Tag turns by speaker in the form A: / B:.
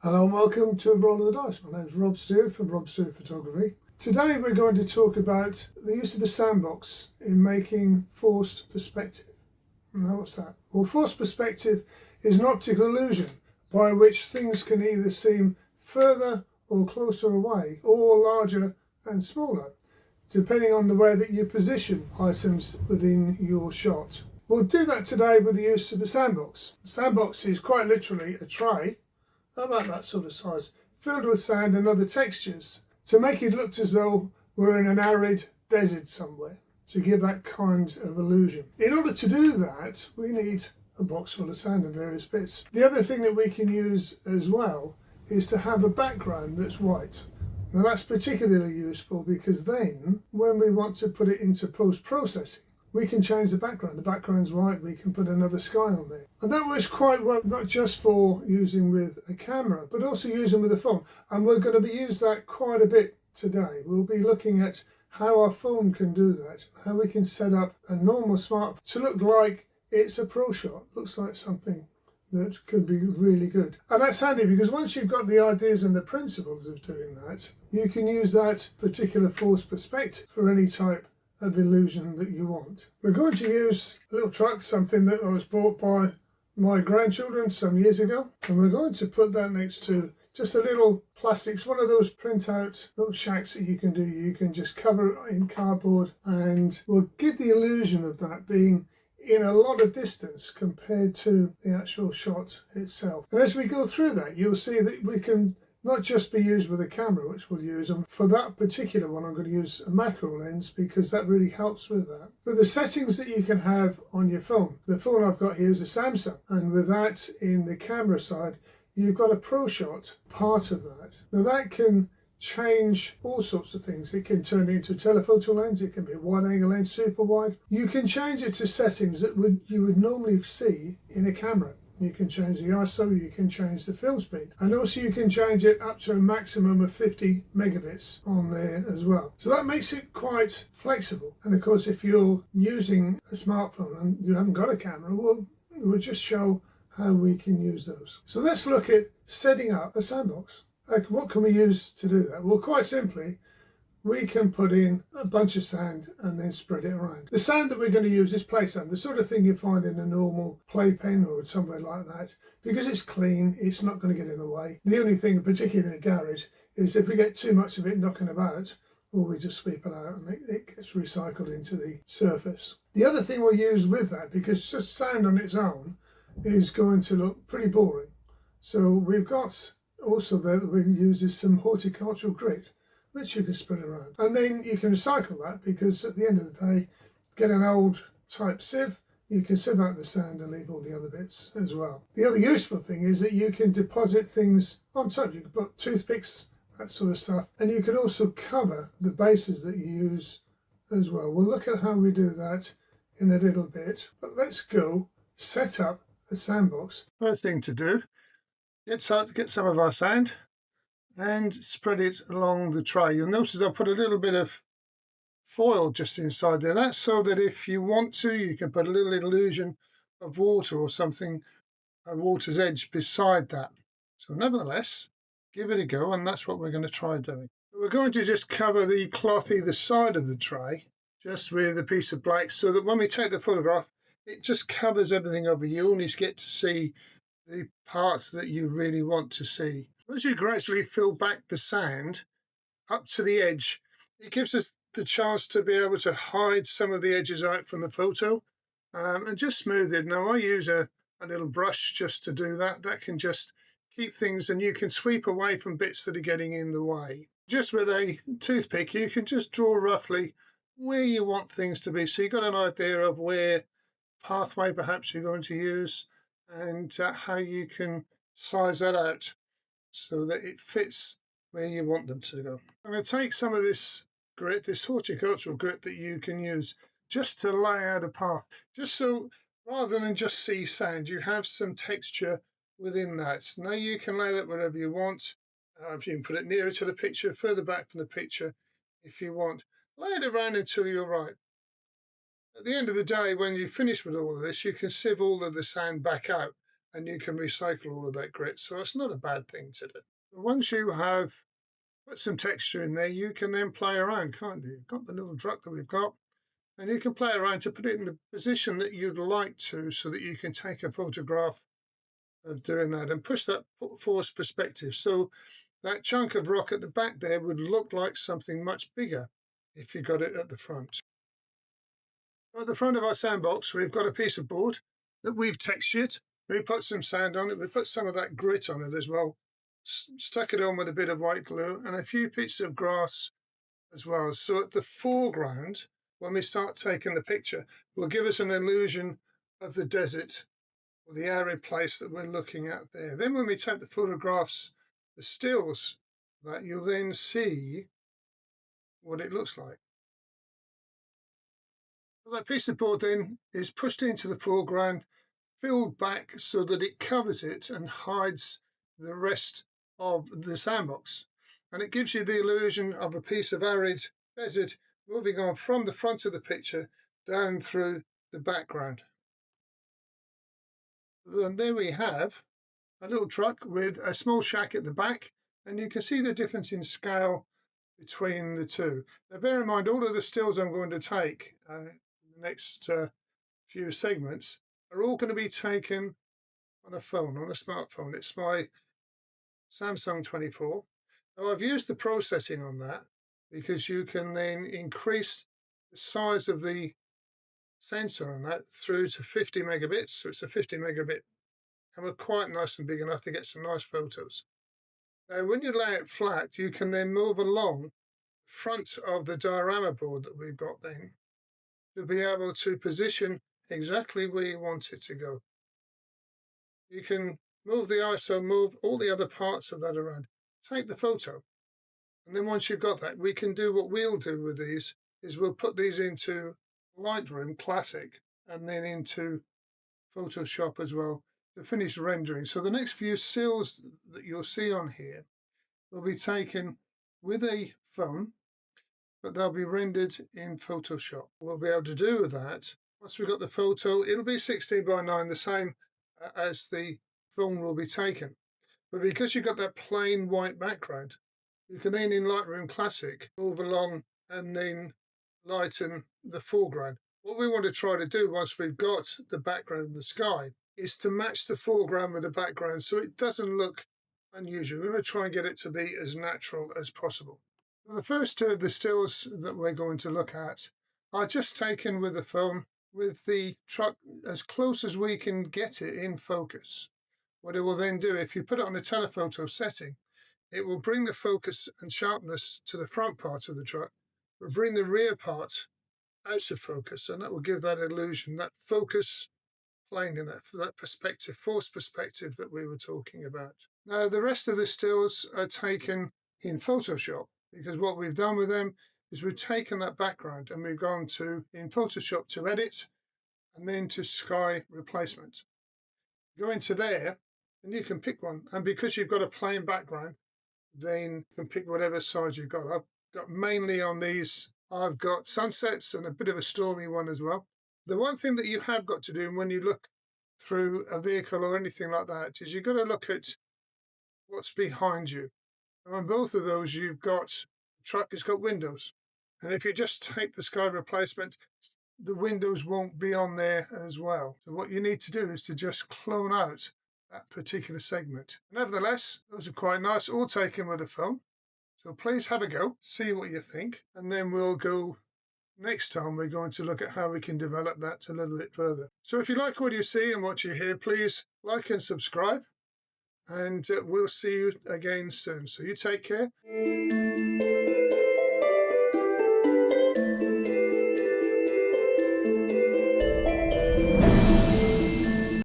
A: Hello and welcome to Roll of the Dice. My name is Rob Stewart from Rob Stewart Photography. Today we're going to talk about the use of a sandbox in making forced perspective. Now what's that? Well, forced perspective is an optical illusion by which things can either seem further or closer away, or larger and smaller, depending on the way that you position items within your shot. We'll do that today with the use of a sandbox. A sandbox is quite literally a tray about that sort of size, filled with sand and other textures, to make it look as though we're in an arid desert somewhere, to give that kind of illusion. In order to do that, we need a box full of sand and various bits. The other thing that we can use as well is to have a background that's white. Now that's particularly useful because then, when we want to put it into post-processing, we can change the background. The background's white, we can put another sky on there. And that works quite well, not just for using with a camera, but also using with a phone. And we're going to be using that quite a bit today. We'll be looking at how our phone can do that, how we can set up a normal smartphone to look like it's a pro shot, looks like something that could be really good. And that's handy because once you've got the ideas and the principles of doing that, you can use that particular forced perspective for any type of illusion that you want. We're going to use a little truck, something that was bought by my grandchildren some years ago, and we're going to put that next to just a little plastics, one of those print-out little shacks that you can do. You can just cover it in cardboard, and we'll give the illusion of that being in a lot of distance compared to the actual shot itself. And as we go through that, you'll see that we can not just be used with a camera, which we'll use, and for that particular one I'm going to use a macro lens because that really helps with that. But the settings that you can have on your phone, the phone I've got here is a Samsung, and with that in the camera side you've got a pro shot part of that. Now that can change all sorts of things. It can turn into a telephoto lens, it can be a wide angle lens, super wide. You can change it to settings that you would normally see in a camera. You can change the ISO, you can change the film speed, and also you can change it up to a maximum of 50 megabits on there as well. So that makes it quite flexible. And of course, if you're using a smartphone and you haven't got a camera, we'll just show how we can use those. So let's look at setting up a sandbox. Like, what can we use to do that? Well, quite simply, we can put in a bunch of sand and then spread it around. The sand that we're going to use is play sand, the sort of thing you find in a normal playpen or somewhere like that. Because it's clean, it's not going to get in the way. The only thing, particularly in a garage, is if we get too much of it knocking about, or we just sweep it out and it gets recycled into the surface. The other thing we'll use with that, because just sand on its own is going to look pretty boring. So we've got also there that we use is some horticultural grit, which you can spread around. And then you can recycle that because at the end of the day, get an old type sieve, you can sieve out the sand and leave all the other bits as well. The other useful thing is that you can deposit things on top. You can put toothpicks, that sort of stuff, and you can also cover the bases that you use as well. We'll look at how we do that in a little bit, but let's go set up a sandbox. First thing to do, get some of our sand and spread it along the tray. You'll notice I've put a little bit of foil just inside there. That's so that if you want to, you can put a little illusion of water or something, a water's edge beside that. So nevertheless, give it a go, and that's what we're going to try doing. We're going to just cover the cloth either side of the tray just with a piece of black so that when we take the photograph, it just covers everything over. You only get to see the parts that you really want to see. As you gradually fill back the sand up to the edge, it gives us the chance to be able to hide some of the edges out from the photo and just smooth it. Now I use a little brush just to do that. That can just keep things, and you can sweep away from bits that are getting in the way. Just with a toothpick, you can just draw roughly where you want things to be. So you've got an idea of where pathway perhaps you're going to use and how you can size that out so that it fits where you want them to go. I'm going to take some of this grit, this horticultural grit that you can use just to lay out a path, just so rather than just see sand, you have some texture within that. Now you can lay that wherever you want. You can put it nearer to the picture, further back from the picture if you want. Lay it around until you're right. At the end of the day, when you finish with all of this, you can sieve all of the sand back out and you can recycle all of that grit. So it's not a bad thing to do. Once you have put some texture in there, you can then play around, can't you? You've got the little truck that we've got, and you can play around to put it in the position that you'd like to, so that you can take a photograph of doing that and push that force perspective. So that chunk of rock at the back there would look like something much bigger if you got it at the front. At the front of our sandbox, we've got a piece of board that we've textured. We put some sand on it. We put some of that grit on it as well. Stuck it on with a bit of white glue and a few pieces of grass as well. So at the foreground, when we start taking the picture, will give us an illusion of the desert or the arid place that we're looking at there. Then when we take the photographs, the stills, that you'll then see what it looks like. So that piece of board then is pushed into the foreground, filled back so that it covers it and hides the rest of the sandbox. And it gives you the illusion of a piece of arid desert moving on from the front of the picture down through the background. And there we have a little truck with a small shack at the back, and you can see the difference in scale between the two. Now bear in mind, all of the stills I'm going to take in the next few segments are all going to be taken on a phone, on a smartphone. It's my Samsung 24. Now I've used the processing on that because you can then increase the size of the sensor on that through to 50 megabits. So it's a 50 megabit camera, quite nice and big enough to get some nice photos. Now when you lay it flat, you can then move along the front of the diorama board that we've got then to be able to position exactly where you want it to go. You can move the ISO, move all the other parts of that around, take the photo. And then once you've got that, we can do what we'll do with these is we'll put these into Lightroom Classic and then into Photoshop as well to finish rendering. So the next few stills that you'll see on here will be taken with a phone, but they'll be rendered in Photoshop. We'll be able to do that. Once we've got the photo, it'll be 16:9, the same as the film will be taken. But because you've got that plain white background, you can then in Lightroom Classic move along and then lighten the foreground. What we want to try to do once we've got the background of the sky is to match the foreground with the background so it doesn't look unusual. We're going to try and get it to be as natural as possible. The first two of the stills that we're going to look at are just taken with the phone, with the truck as close as we can get it in focus. What it will then do, if you put it on a telephoto setting, it will bring the focus and sharpness to the front part of the truck, will bring the rear part out of focus, and that will give that illusion, that focus plane in that perspective, force perspective that we were talking about. Now, the rest of the stills are taken in Photoshop, because what we've done with them is we've taken that background and we've gone to, in Photoshop, to edit, and then to sky replacement. Go into there, and you can pick one. And because you've got a plain background, then you can pick whatever size you've got. I've got mainly on these, I've got sunsets and a bit of a stormy one as well. The one thing that you have got to do when you look through a vehicle or anything like that is you've got to look at what's behind you. And on both of those, you've got, the truck has got windows. And if you just take the sky replacement, the windows won't be on there as well. So what you need to do is to just clone out that particular segment. Nevertheless, those are quite nice, all taken with a phone. So please have a go, see what you think, and then we'll go next time. We're going to look at how we can develop that a little bit further. So if you like what you see and what you hear, please like and subscribe, and we'll see you again soon. So you take care.